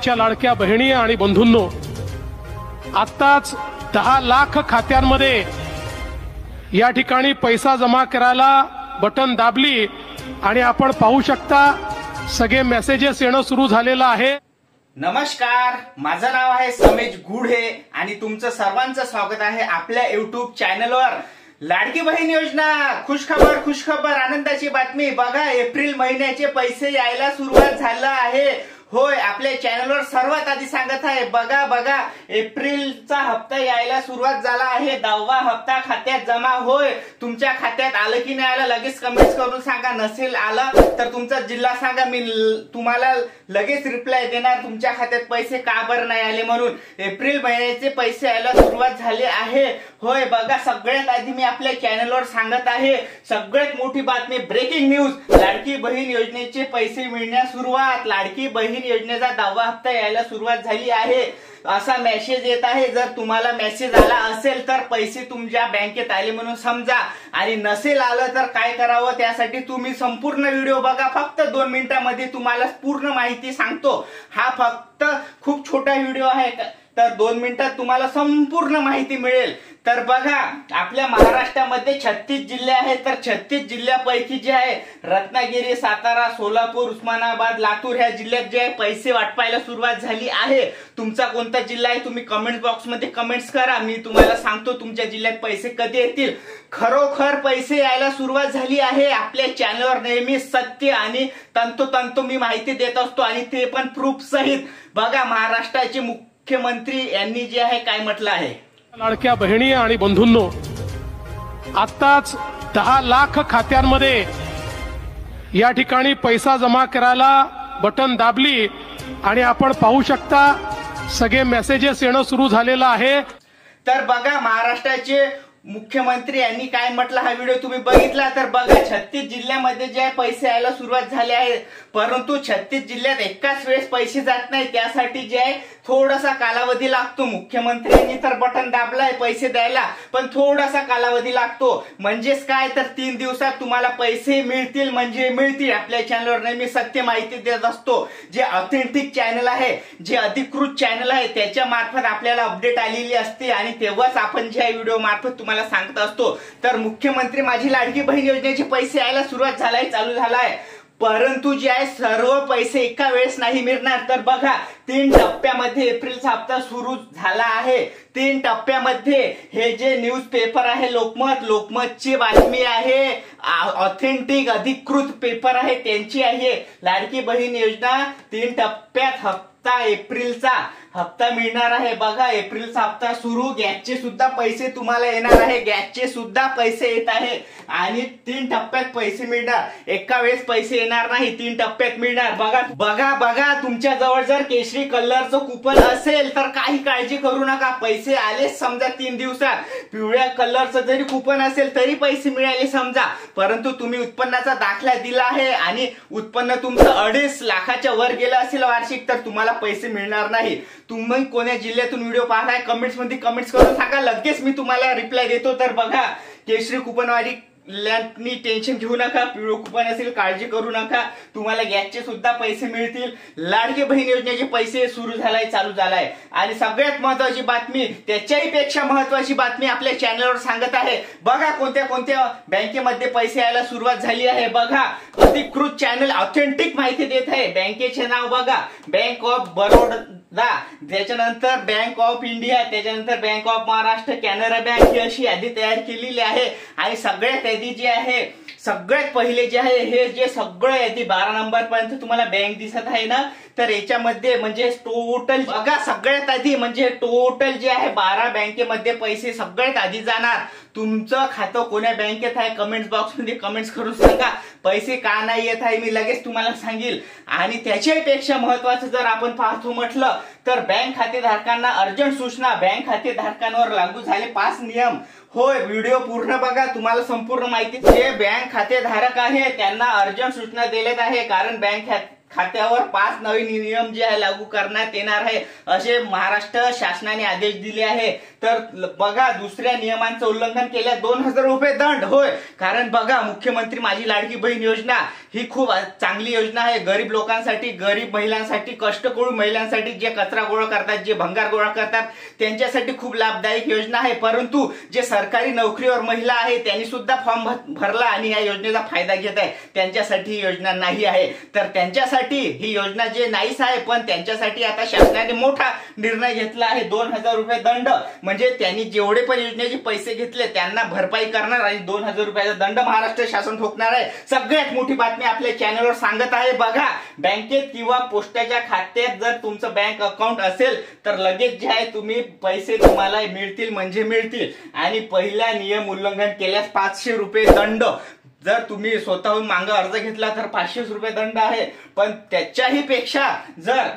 माझ्या लाडक्या बहिणी आणि बंधूंनो, आत्ताच 10 लाख खात्यांमध्ये या ठिकाणी पैसा जमा करायला बटन दाबली आणि आपण पाहू शकता सगळे मेसेजेस येणं सुरू झालेलं आहे। नमस्कार, माझं नाव आहे समेज गुढे आणि तुमचं सर्वांचं स्वागत आहे आपल्या YouTube चॅनलवर। लाडकी बहीण योजना, खुशखबर आनंदाची बातमी। बघा, एप्रिल महिन्याचे पैसे यायला सुरुवात झालं आहे। होय, आपल्या चॅनलवर सर्वात आधी सांगत आहे, बघा एप्रिलचा हप्ता यायला सुरुवात झाला आहे। 10वा हप्ता खात्यात जमा। होय, तुमच्या खात्यात आलं की नाही आलं लगेच कमेंट करून सांगा। नसेल आलं तर तुमचा जिल्हा सांगा, मी तुम्हाला लगेच रिप्लाय देणार तुमच्या खात्यात पैसे का बरं नाही आले म्हणून। एप्रिल महिन्याचे पैसे यायला सुरुवात झाले आहे। होय, बघा, सगळ्यात आधी मी आपल्या चॅनलवर सांगत आहे सगळ्यात मोठी बातमी, ब्रेकिंग न्यूज। लाडकी बहीण योजनेचे पैसे मिळण्यास सुरुवात। लाडकी बहीण योजनेचा 10वा हप्ता यायला सुरुवात झाली आहे असा मेसेज येत आहे। जर तुम्हाला मेसेज आला असेल तर पैसे तुमच्या बँकेत आले म्हणून समजा, आणि नसेल आलं तर काय करावं त्यासाठी तुम्ही संपूर्ण व्हिडिओ बघा। फक्त 2 मिनिटांमध्ये तुम्हाला पूर्ण माहिती सांगतो। हा फक्त खूप छोटा व्हिडिओ आहे, तर 2 मिनिटात तुम्हाला संपूर्ण माहिती मिळेल। तर बघा, आपल्या महाराष्ट्रामध्ये 36 जिल्हे आहेत, तर 36 जिल्ह्यापैकी जे आहे रत्नागिरी, सातारा, सोलापूर, उस्मानाबाद, लातूर ह्या जिल्ह्यात जे आहे पैसे वाटपायला सुरुवात झाली आहे। तुमचा कोणता जिल्हा आहे तुम्ही कमेंट बॉक्स मध्ये कमेंट्स करा, मी तुम्हाला सांगतो तुमच्या जिल्ह्यात पैसे कधी येतील। खरोखर पैसे यायला सुरुवात झाली आहे। आपल्या चॅनलवर नेहमी सत्य आणि तंतोतंत मी माहिती देत असतो, आणि ते पण प्रूफ सहित। बघा, महाराष्ट्राचे मुख्यमंत्री यांनी जे आहे काय म्हटलं आहे। लाडक्या बहिणी आणि बंधूंनो, आत्ताच 10 लाख खात्यांमध्ये या ठिकाणी पैसा जमा करायला बटन दाबली आणि आपण पाहू शकता सगळे मेसेजेस येणं सुरू झालेलं आहे। तर बघा, महाराष्ट्राचे मुख्यमंत्री यांनी काय म्हटलं हा व्हिडिओ तुम्ही बघितला तर बघा, 36 जिल्ह्यामध्ये जे पैसे यायला सुरुवात झाले आहे, परंतु 36 जिल्ह्यात एकाच वेळेस पैसे जात नाही, त्यासाठी जे आहे थोडासा कालावधी लागतो। मुख्यमंत्र्यांनी तर बटन दाबलाय पैसे द्यायला, पण थोडासा कालावधी लागतो। म्हणजेच काय तर 3 दिवसात तुम्हाला पैसे मिळतील म्हणजे मिळतील। आपल्या चॅनलवर नेहमी सत्य माहिती देत असतो। जे ऑथेंटिक चॅनल आहे, जे अधिकृत चॅनल आहे, त्याच्या मार्फत आपल्याला अपडेट आलेली असते, आणि तेव्हाच आपण ज्या व्हिडिओ मार्फत तुम्हाला सांगत असतो। तर मुख्यमंत्री माझी लाडकी बहीण योजनेचे पैसे यायला सुरुवात चालू झालाय, परंतु जे आहे सर्व पैसे एका वेळेस नाही मिळणार। तर बघा, 3 टप्प्यामध्ये एप्रिलचा हप्ता सुरू झाला आहे। 3 टप्प्यामध्ये हे जे न्यूज पेपर आहे लोकमतची बातमी आहे, ऑथेंटिक अधिकृत पेपर आहे त्यांची आहे। लाडकी बहीण योजना 3 टप्प्यात हप्ता एप्रिलचा हप्ता मिळणार आहे। बघा, एप्रिलचा हप्ता सुरू, गॅसचे सुद्धा पैसे तुम्हाला येणार आहे, गॅसचे सुद्धा पैसे येत आहे, आणि 3 टप्प्यात पैसे मिळणार। एका वेळेस पैसे येणार नाही, 3 टप्प्यात मिळणार। बघा, तुमच्या जवळ जर केशरी कलरचं कुपन असेल तर काही काळजी करू नका, पैसे आलेच समजा 3 दिवसात। पिवळ्या कलरचं जरी कुपन असेल तरी पैसे मिळाले समजा, परंतु तुम्ही उत्पन्नाचा दाखला दिला आहे आणि उत्पन्न तुमचं 2.5 लाखाच्या वर गेलं असेल वार्षिक, तर तुम्हाला पैसे मिळणार नाही। तुम्ही कोण्या जिल्ह्यातून व्हिडिओ पाहताय कमेंट्स मध्ये कमेंट्स करून सांगा, लगेच मी तुम्हाला रिप्लाय देतो। तर बघा, केशरी कुपनवाली टेन्शन घेऊ नका, पिवळं कुपन असेल काळजी करू नका, तुम्हाला गॅसचे सुद्धा पैसे मिळतील। लाडकी बहीण योजनेचे पैसे चालू झालाय, आणि सगळ्यात महत्वाची बातमी, त्याच्याही पेक्षा महत्वाची बातमी आपल्या चॅनलवर सांगत आहे। बघा, कोणत्या बँकेमध्ये पैसे यायला सुरुवात झाली आहे। बघा, अधिकृत चॅनल ऑथेंटिक माहिती देत आहे। बँकेचे नाव बघा, बँक ऑफ बरोडा, त्याच्यानंतर बँक ऑफ इंडिया, त्याच्यानंतर bank of Maharashtra, Canara bank, ही अशी यादी तयार केलेली आहे। आणि सगळ्यात यादी जी आहे, सगळ्यात पहिले जे आहे हे जे सगळं यादी 12 नंबर पर्यंत तुम्हाला बँक दिसत आहे ना, तर याच्यामध्ये म्हणजे टोटल बघा, सगळ्यात आधी म्हणजे टोटल जे आहे 12 बँकेमध्ये पैसे सगळ्यात आधी जाणार। तुमचं खातं कोण्या बँकेत आहे कमेंट्स बॉक्स मध्ये कमेंट्स करून सांगा, पैसे का नाही येत आहे मी लगेच तुम्हाला सांगेल। आणि त्याच्यापेक्षा महत्वाचं जर आपण पाहतो म्हटलं तर बँक खातेधारकांना अर्जंट सूचना, बँक खातेधारकांवर लागू झाले 5 नियम। होय, व्हिडिओ पूर्ण बघा, तुम्हाला संपूर्ण माहिती। जे बँक खातेधारक आहे त्यांना अर्जंट सूचना दिलेत आहे, कारण बँक खात्यावर 5 नवीन नियम जे आहे लागू करण्यात येणार आहे असे महाराष्ट्र शासनाने आदेश दिले आहे। तर बघा, दुसऱ्या नियमांचं उल्लंघन केल्यास 2000 रुपये दंड। होय, कारण बघा, मुख्यमंत्री माझी लाडकी बहीण योजना ही खूप चांगली योजना आहे। गरीब लोकांसाठी, गरीब महिलांसाठी, कष्टकरी महिलांसाठी, जे कचरा गोळा करतात, जे भंगार गोळा करतात, त्यांच्यासाठी खूप लाभदायक योजना आहे। परंतु जे सरकारी नोकरीवर महिला आहे त्यांनी सुद्धा फॉर्म भरला आणि या योजनेचा फायदा घेत आहे, त्यांच्यासाठी ही योजना नाही आहे। तर त्यांच्यासाठी ही योजना जे नाहीच आहे, पण त्यांच्यासाठी आता शासनाने मोठा निर्णय घेतला आहे। 2000 रुपये दंड, म्हणजे त्यांनी जेवढे पण योजनेचे पैसे घेतले त्यांना भरपाई करणार आणि 2000 रुपयाचा दंड महाराष्ट्र शासन ठोकणार आहे। सगळ्यात मोठी बातमी आपल्या चॅनलवर सांगत आहे। बघा, बँकेत किंवा पोस्टाच्या खात्यात जर तुमचं बँक अकाउंट असेल तर लगेच जे आहे तुम्ही पैसे तुम्हाला मिळतील, म्हणजे मिळतील। आणि पहिला नियम उल्लंघन केल्यास 500 रुपये दंड। जर तुम्ही स्वतःहून मागे अर्ज घेतला तर 500 रुपये दंड आहे। पण त्याच्याही पेक्षा जर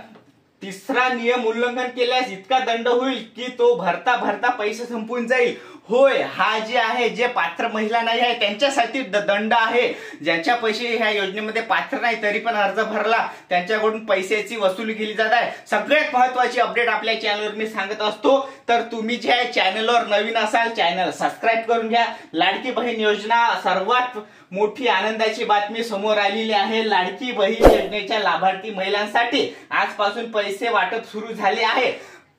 तिसरा नियम उल्लंघन केल्यास इतका दंड होईल की तो भरता भरता पैसे संपून जाईल। होय, हा जे आहे, जे पात्र महिला नाही आहे त्यांच्यासाठी दंड आहे। ज्यांच्या पैसे ह्या योजनेमध्ये पात्र नाही तरी पण अर्ज भरला त्यांच्याकडून पैशाची वसुली केली जात आहे। सगळ्यात महत्त्वाची अपडेट आपल्या चॅनलवर मी सांगत असतो। तर तुम्ही जे आहे चॅनलवर नवीन असाल, चॅनल सबस्क्राईब करून घ्या। लाडकी बहीण योजना सर्वात मोठी आनंदाची बातमी समोर आलेली आहे। लाडकी बहीण योजनेच्या लाभार्थी महिलांसाठी आजपासून पैसे वाटप सुरू झाले आहे।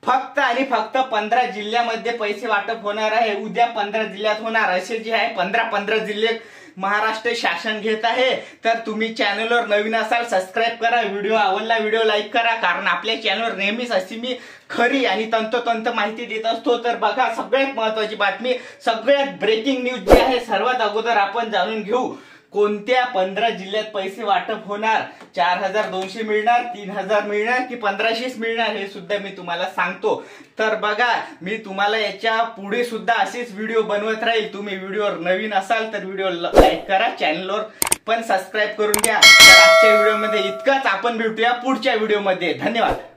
फक्त आणि फक्त 15 जिल्ह्यामध्ये पैसे वाटप होणार आहे। उद्या 15 जिल्ह्यात होणार, असे जे आहे 15 जिल्हे महाराष्ट्र शासन घेत आहे। तर तुम्ही चॅनलवर नवीन असाल, सबस्क्राईब करा, व्हिडिओ आवडला व्हिडिओ लाईक करा, कारण आपल्या चॅनलवर नेहमीच अशी मी खरी आणि तंतोतंत माहिती देत असतो। तर बघा, सगळ्यात महत्त्वाची बातमी, सगळ्यात ब्रेकिंग न्यूज जी आहे सर्वात अगोदर आपण जाणून घेऊ। कोणत्या 15 जिल्ह्यात पैसे वाटप होणार, 4200 मिळणार, 3000 मिळणार की 1500 मिळणार, हे सुद्धा मी तुम्हाला सांगतो। तर बघा, मी तुम्हाला याच्या पुढे सुद्धा असेच व्हिडिओ बनवत राहील। तुम्ही व्हिडिओवर नवीन असाल तर व्हिडिओ लाईक करा, चॅनलवर पण सबस्क्राईब करून घ्या। तर आजच्या व्हिडिओमध्ये इतकंच, आपण भेटूया पुढच्या व्हिडिओमध्ये। धन्यवाद।